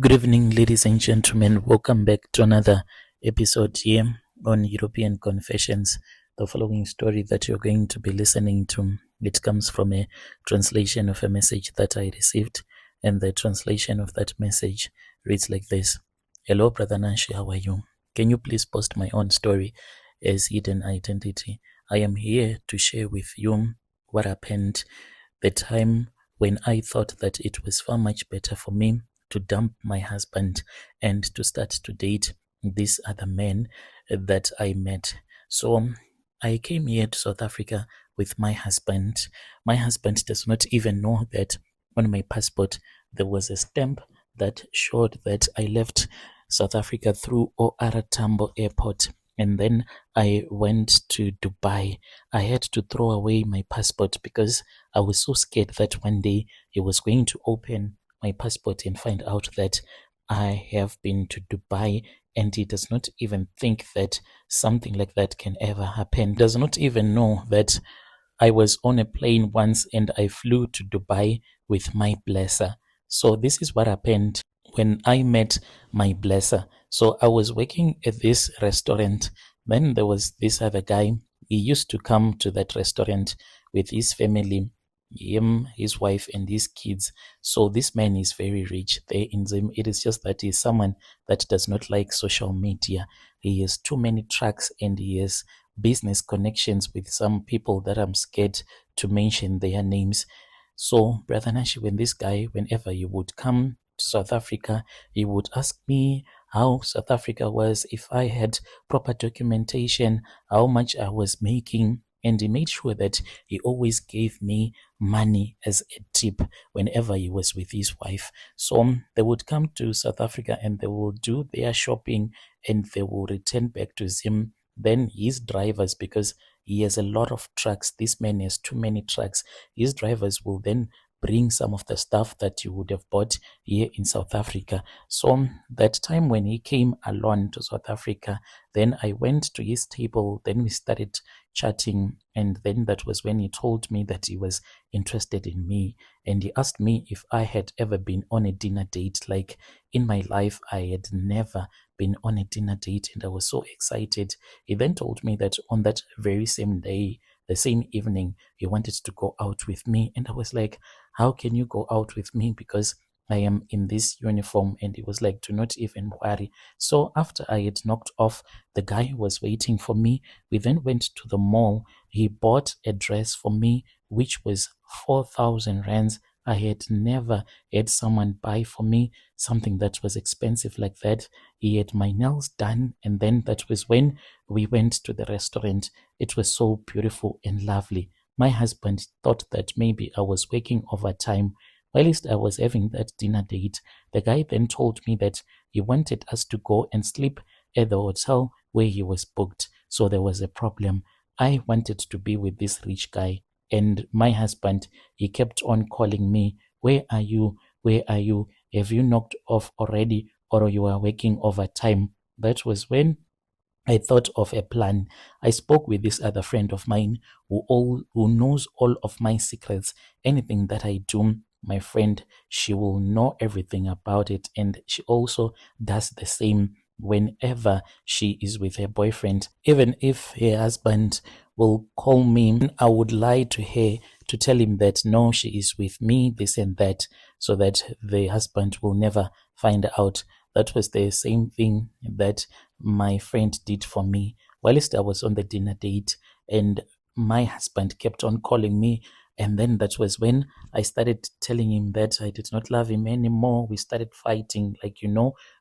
Good evening, ladies and gentlemen. Welcome back to another episode here on European Confessions. The following story that you're going to be listening to, it comes from a translation of a message that I received, and the translation of that message reads like this. Hello, Brother Nanshi, how are you? Can you please post my own story as hidden identity? I am here to share with you what happened the time when I thought that it was far much better for me to dump my husband and to start to date this other man that I met. So I came here to South Africa with my husband. My husband does not even know that on my passport there was a stamp that showed that I left South Africa through OR Tambo Airport. And then I went to Dubai. I had to throw away my passport because I was so scared that one day he was going to open my passport and find out that I have been to Dubai, and he does not even think that something like that can ever happen. Does not even know that I was on a plane once and I flew to Dubai with my blesser. So this is what happened when I met my blesser. So I was working at this restaurant. Then there was this other guy. He used to come to that restaurant with his family, him, his wife, and his kids. So this man is very rich there in Zim. It is just that he's someone that does not like social media. He has too many trucks and he has business connections with some people that I'm scared to mention their names. So, Brother Nashi, when this guy, whenever he would come to South Africa, he would ask me how South Africa was, if I had proper documentation, how much I was making, and he made sure that he always gave me money as a tip whenever he was with his wife. So they would come to South Africa and they will do their shopping and they will return back to Zim. Then his drivers, because he has a lot of trucks, this man has too many trucks, his drivers will then bring some of the stuff that you would have bought here in South Africa. So that time when he came alone to South Africa, then I went to his table, then we started chatting, and then that was when he told me that he was interested in me, and he asked me if I had ever been on a dinner date. Like in my life, I had never been on a dinner date, and I was so excited. He then told me that on that very same day, the same evening, he wanted to go out with me, and I was like, how can you go out with me because I am in this uniform? And he was like, do not even worry. So after I had knocked off, the guy was waiting for me. We then went to the mall. He bought a dress for me which was 4,000 rands. I had never had someone buy for me something that was expensive like that. He had my nails done, and then that was when we went to the restaurant. It was so beautiful and lovely. My husband thought that maybe I was working overtime. Whilst I was having that dinner date, the guy then told me that he wanted us to go and sleep at the hotel where he was booked. So there was a problem. I wanted to be with this rich guy, and my husband, he kept on calling me, where are you? Where are you? Have you knocked off already, or you are working overtime? That was when I thought of a plan. I spoke with this other friend of mine who knows all of my secrets. Anything that I do, my friend, she will know everything about it, and she also does the same whenever she is with her boyfriend. Even if her husband will call me, I would lie to her to tell him that no, she is with me, this and that, so that the husband will never find out. That was the same thing that my friend did for me whilst I was on the dinner date, and my husband kept on calling me. And then that was when I started telling him that I did not love him anymore. We started fighting. Like,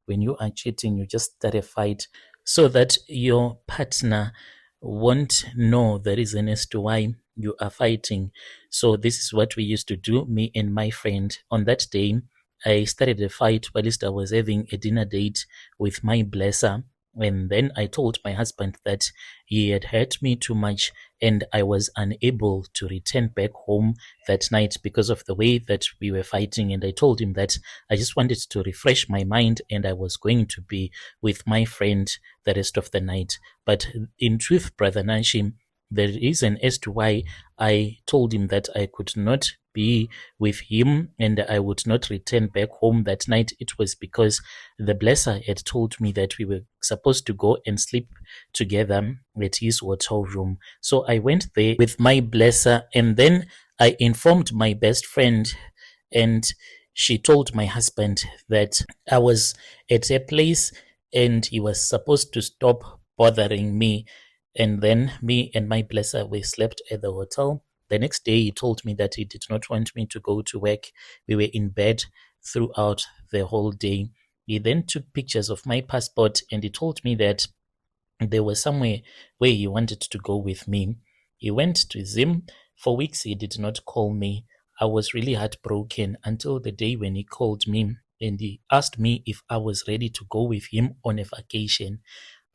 when you are cheating, you just start a fight so that your partner won't know the reason as to why you are fighting. So this is what we used to do, me and my friend. On that day, I started a fight whilst I was having a dinner date with my blesser. And then I told my husband that he had hurt me too much and I was unable to return back home that night because of the way that we were fighting. And I told him that I just wanted to refresh my mind and I was going to be with my friend the rest of the night. But in truth, Brother Nanshi, the reason as to why I told him that I could not be with him and I would not return back home that night, it was because the blesser had told me that we were supposed to go and sleep together at his hotel room. So I went there with my blesser, and then I informed my best friend, and she told my husband that I was at a place and he was supposed to stop bothering me. And then me and my blesser, we slept at the hotel. The next day, he told me that he did not want me to go to work. We were in bed throughout the whole day. He then took pictures of my passport and he told me that there was somewhere where he wanted to go with me. He went to Zim. For weeks, he did not call me. I was really heartbroken until the day when he called me and he asked me if I was ready to go with him on a vacation.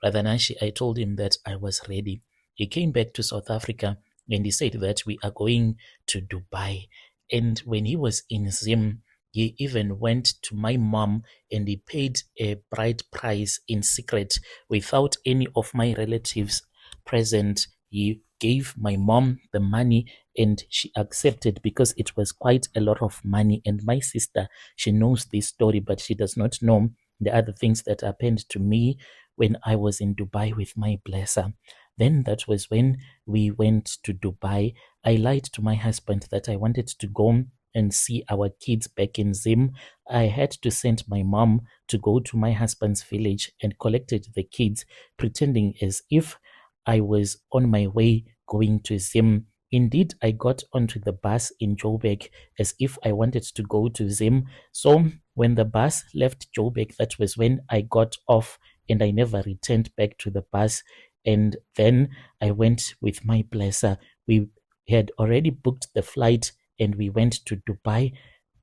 Brother Nashi, I told him that I was ready. He came back to South Africa and he said that we are going to Dubai. And when he was in Zim, he even went to my mom and he paid a bride price in secret without any of my relatives present. He gave my mom the money and she accepted because it was quite a lot of money. And my sister, she knows this story, but she does not know the other things that happened to me when I was in Dubai with my blesser. Then that was when we went to Dubai. I lied to my husband that I wanted to go and see our kids back in Zim. I had to send my mom to go to my husband's village and collected the kids, pretending as if I was on my way going to Zim. Indeed, I got onto the bus in Joburg as if I wanted to go to Zim. So when the bus left Joburg, that was when I got off and I never returned back to the bus. And then I went with my blesser. We had already booked the flight and we went to Dubai.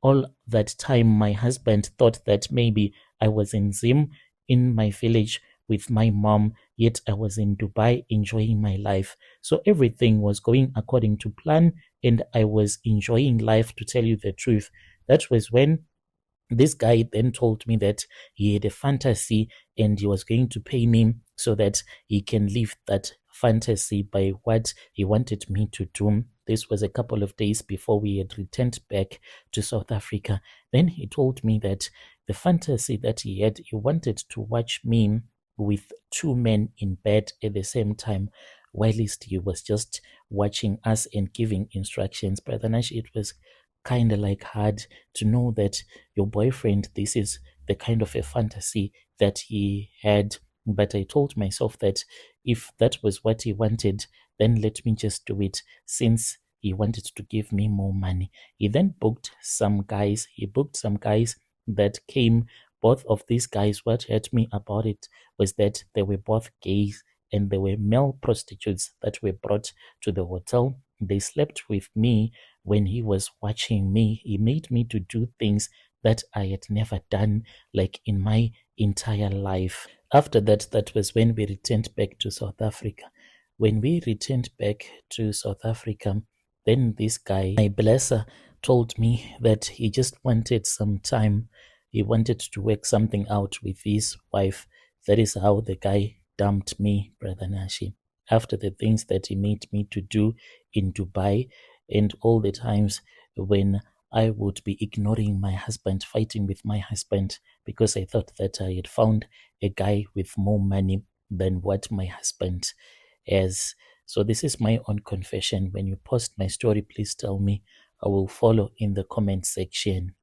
All that time, my husband thought that maybe I was in Zim in my village with my mom, yet I was in Dubai enjoying my life. So everything was going according to plan and I was enjoying life, to tell you the truth. That was when this guy then told me that he had a fantasy and he was going to pay me so that he can live that fantasy by what he wanted me to do. This was a couple of days before we had returned back to South Africa. Then he told me that the fantasy that he had, he wanted to watch me with two men in bed at the same time, whilst he was just watching us and giving instructions. Brother Nash, it was kind of like hard to know that your boyfriend, this is the kind of a fantasy that he had. But I told myself that if that was what he wanted, then let me just do it, since he wanted to give me more money. He then booked some guys. He booked some guys that came. Both of these guys, what hurt me about it was that they were both gays and they were male prostitutes that were brought to the hotel. They slept with me when he was watching me. He made me to do things that I had never done, like in my entire life. After that, that was when we returned back to South Africa. When we returned back to South Africa, then this guy, my blesser, told me that he just wanted some time. He wanted to work something out with his wife. That is how the guy dumped me, Brother Nashi. After the things that he made me to do in Dubai, and all the times when I would be ignoring my husband, fighting with my husband, because I thought that I had found a guy with more money than what my husband has. So this is my own confession. When you post my story, please tell me. I will follow in the comment section.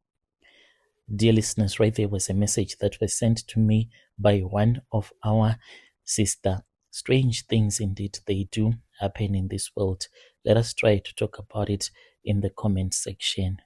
Dear listeners, right there was a message that was sent to me by one of our sister. Strange things indeed they do happen in this world. Let us try to talk about it in the comment section.